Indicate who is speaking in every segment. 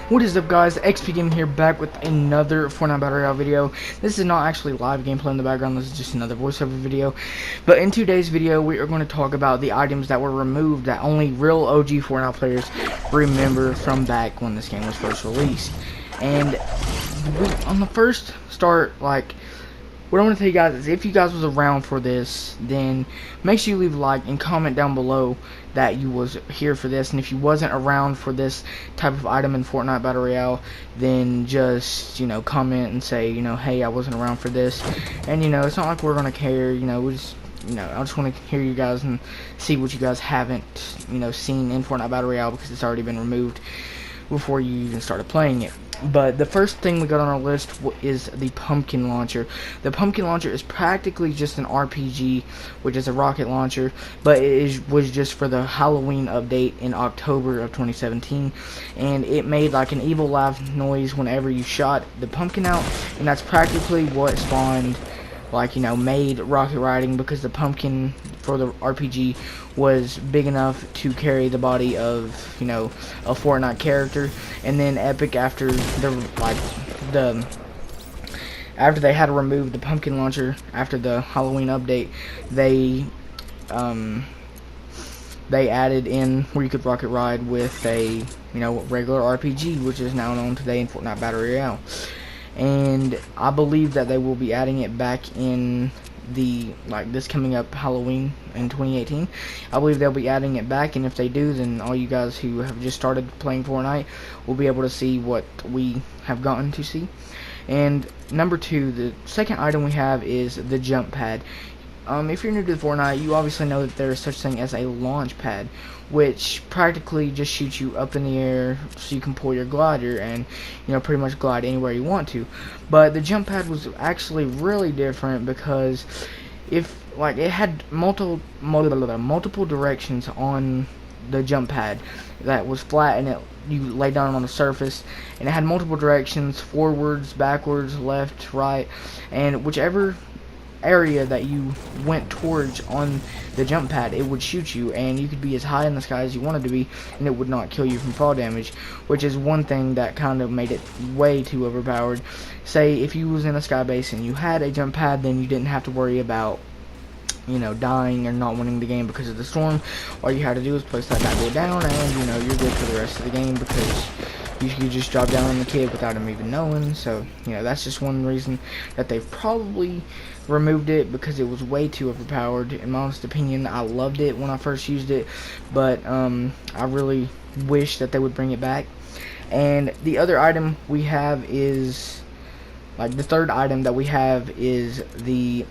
Speaker 1: What is up, guys? XP Gaming here, back with another Fortnite Battle Royale video. This is not actually live gameplay in the background, this is just another voiceover video. But in today's video, we are going to talk about the items that were removed that only real OG Fortnite players remember from back when this game was first released. And on the first start, what I want to tell you guys is, if you guys was around for this, then make sure you leave a like and comment down below that you was here for this. And if you wasn't around for this type of item in Fortnite Battle Royale, then just, comment and say, hey, I wasn't around for this. And, it's not like we're going to care, we just, I just want to hear you guys and see what you guys haven't, seen in Fortnite Battle Royale, because it's already been removed before you even started playing it. But the first thing we got on our list is the pumpkin launcher. The pumpkin launcher is practically just an RPG, which is a rocket launcher, but was just for the Halloween update in October of 2017, and it made like an evil laugh noise whenever you shot the pumpkin out, and that's practically what spawned, made rocket riding, because the pumpkin for the RPG was big enough to carry the body of, a Fortnite character. And then Epic, after after they had to remove the pumpkin launcher after the Halloween update, they added in where you could rocket ride with a, regular RPG, which is now known today in Fortnite Battle Royale. And I believe that they will be adding it back in the this coming up Halloween in 2018. I believe they'll be adding it back, and if they do, then all you guys who have just started playing Fortnite will be able to see what we have gotten to see. And number two, the second item we have is the jump pad. If you're new to Fortnite, you obviously know that there is such thing as a launch pad, which practically just shoots you up in the air so you can pull your glider and, pretty much glide anywhere you want to. But the jump pad was actually really different, because it had multiple directions on the jump pad that was flat, and you lay down on the surface, and it had multiple directions: forwards, backwards, left, right, and whichever area that you went towards on the jump pad, it would shoot you, and you could be as high in the sky as you wanted to be, and it would not kill you from fall damage, which is one thing that kind of made it way too overpowered. Say if you was in a sky base and you had a jump pad, then you didn't have to worry about dying or not winning the game because of the storm. All you had to do was place that bad boy down, and you're good for the rest of the game, because you could just drop down on the kid without him even knowing. So that's just one reason that they've probably removed it, because it was way too overpowered in my honest opinion. I loved it when I first used it, but I really wish that they would bring it back. And the other item we have is, the third item that we have is the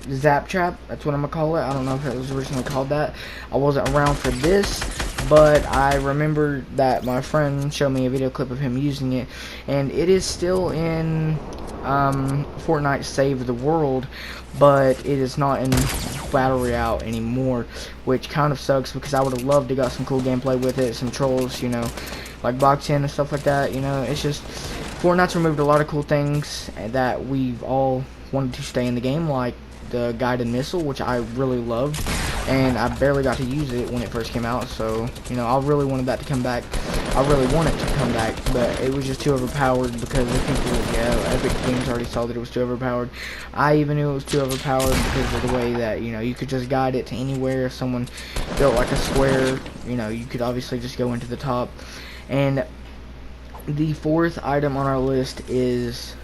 Speaker 1: zap trap. That's what I'm gonna call it. I don't know if it was originally called that. I wasn't around for this, but I remember that my friend showed me a video clip of him using it, and it is still in Fortnite Save the World, but it is not in Battle Royale anymore, which kind of sucks, because I would have loved to got some cool gameplay with it, some trolls, like box in and stuff like that. It's just Fortnite's removed a lot of cool things that we've all wanted to stay in the game, like the guided missile, which I really loved, and I barely got to use it when it first came out, so I really wanted that to come back. I really want it to come back, but it was just too overpowered, because I think Epic Games already saw that it was too overpowered. I even knew it was too overpowered because of the way that you could just guide it to anywhere. If someone built like a square, you could obviously just go into the top. And the fourth item on our list is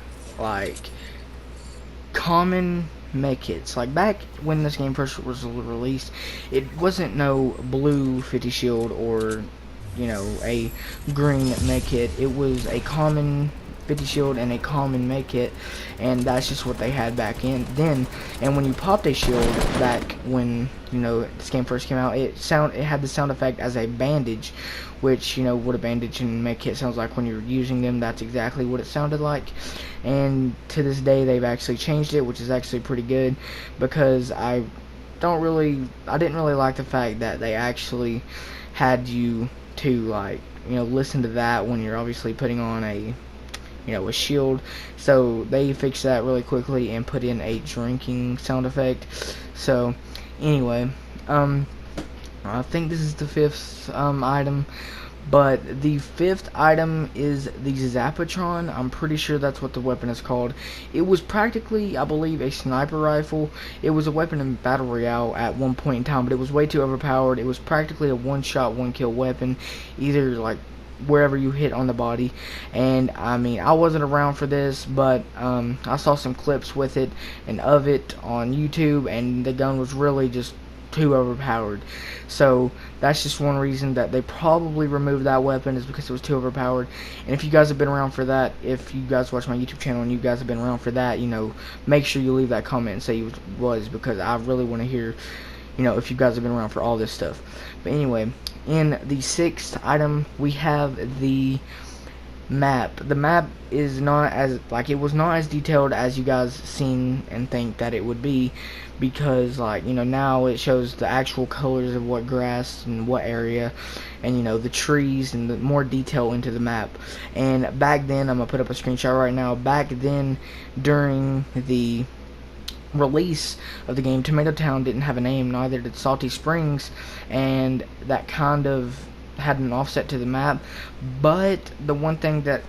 Speaker 1: common medkits. Back when this game first was released, it wasn't no blue 50 shield or a green medkit. It was a common 50 shield and a common medkit, and that's just what they had back then. And when you popped a shield back when this game first came out, it had the sound effect as a bandage, which what a bandage and medkit sounds like when you're using them. That's exactly what it sounded like. And to this day, they've actually changed it, which is actually pretty good, because I didn't really like the fact that they actually had you to listen to that when you're obviously putting on a shield. So they fixed that really quickly and put in a drinking sound effect. So anyway, I think this is the fifth item, But the 5th item is the Zapatron. I'm pretty sure that's what the weapon is called. It was practically, I believe, a sniper rifle. It was a weapon in Battle Royale at one point in time, but it was way too overpowered. It was practically a one-shot, one-kill weapon, either like wherever you hit on the body. And I mean, I wasn't around for this, but I saw some clips with it and of it on YouTube, and the gun was really just too overpowered. So that's just one reason that they probably removed that weapon, is because it was too overpowered. And if you guys have been around for that, if you guys watch my YouTube channel and you guys have been around for that, you know, make sure you leave that comment and say you was, because I really want to hear, you know, if you guys have been around for all this stuff. But anyway, in the 6th item we have the map. The map is not as, like, it was not as detailed as you guys seen and think that it would be, because, like, you know, now it shows the actual colors of what grass and what area, and, you know, the trees and the more detail into the map. And back then, I'm gonna put up a screenshot right now, back then during the release of the game, Tomato Town didn't have a name, neither did Salty Springs, and that kind of had an offset to the map. But the one thing that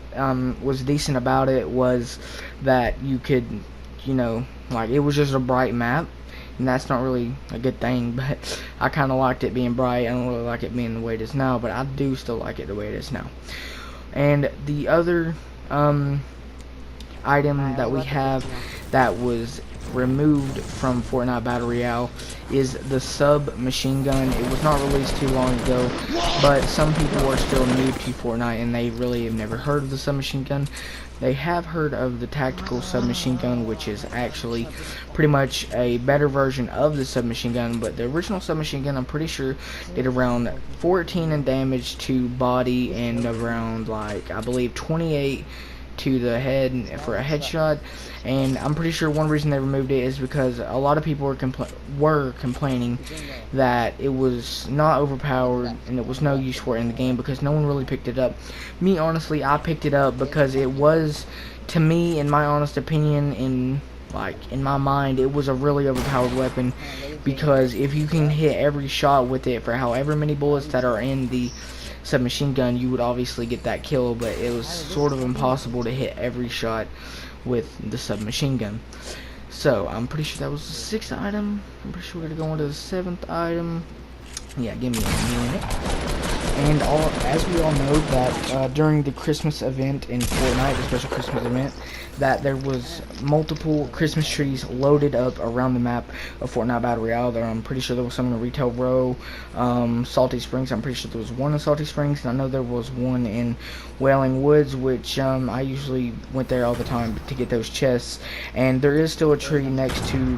Speaker 1: was decent about it was that you could, you know, like, it was just a bright map, and that's not really a good thing, but I kind of liked it being bright. I don't really like it being the way it is now, but I do still like it the way it is now. And the other item that we have that was removed from Fortnite Battle Royale is the submachine gun. It was not released too long ago, but some people are still new to Fortnite and they really have never heard of the submachine gun. They have heard of the tactical submachine gun, which is actually pretty much a better version of the submachine gun, but the original submachine gun, I'm pretty sure, did around 14 in damage to body and around, like, I believe 28 to the head for a headshot. And I'm pretty sure one reason they removed it is because a lot of people were complaining that it was not overpowered and it was no use for it in the game, because no one really picked it up. Me, honestly, I picked it up because it was, to me, in my honest opinion, in my mind, it was a really overpowered weapon, because if you can hit every shot with it for however many bullets that are in the submachine gun, you would obviously get that kill, but it was sort of impossible to hit every shot with the submachine gun. So I'm pretty sure that was the 6th item. I'm pretty sure we're gonna go on to the 7th item. Yeah, give me a minute. And as we all know, that during the Christmas event in Fortnite, the special Christmas event, that there was multiple Christmas trees loaded up around the map of Fortnite Battle Royale. I'm pretty sure there was some in Retail Row, Salty Springs. I'm pretty sure there was one in Salty Springs, and I know there was one in Wailing Woods, which I usually went there all the time to get those chests. And there is still a tree next to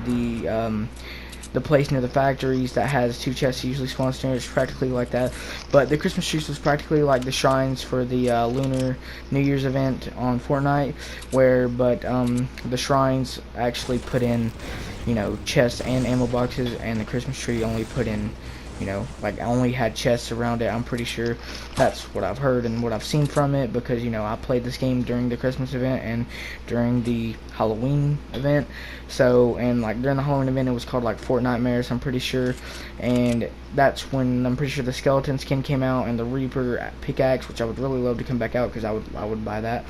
Speaker 1: the place near the factories that has 2 chests. Usually spawns near. It's practically like that, but the Christmas trees was practically like the shrines for the Lunar New Year's event on Fortnite, but the shrines actually put in, you know, chests and ammo boxes, and the Christmas tree only put in, you know, like, only had chests around it. I'm pretty sure that's what I've heard and what I've seen from it, because, you know, I played this game during the Christmas event and during the Halloween event. So, and like during the Halloween event, it was called like Fortnitemares, I'm pretty sure, and that's when I'm pretty sure the skeleton skin came out and the Reaper pickaxe, which I would really love to come back out, because I would buy that.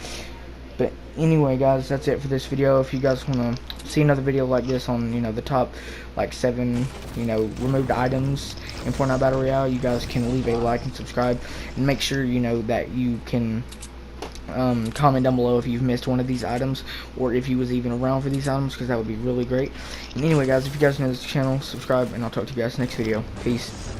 Speaker 1: But anyway, guys, that's it for this video. If you guys want to see another video like this on, you know, the top like 7, you know, removed items in Fortnite Battle Royale, you guys can leave a like and subscribe, and make sure, you know, that you can comment down below if you've missed one of these items, or if you was even around for these items, because that would be really great. And anyway, guys, if you guys know this channel, subscribe, and I'll talk to you guys next video. Peace.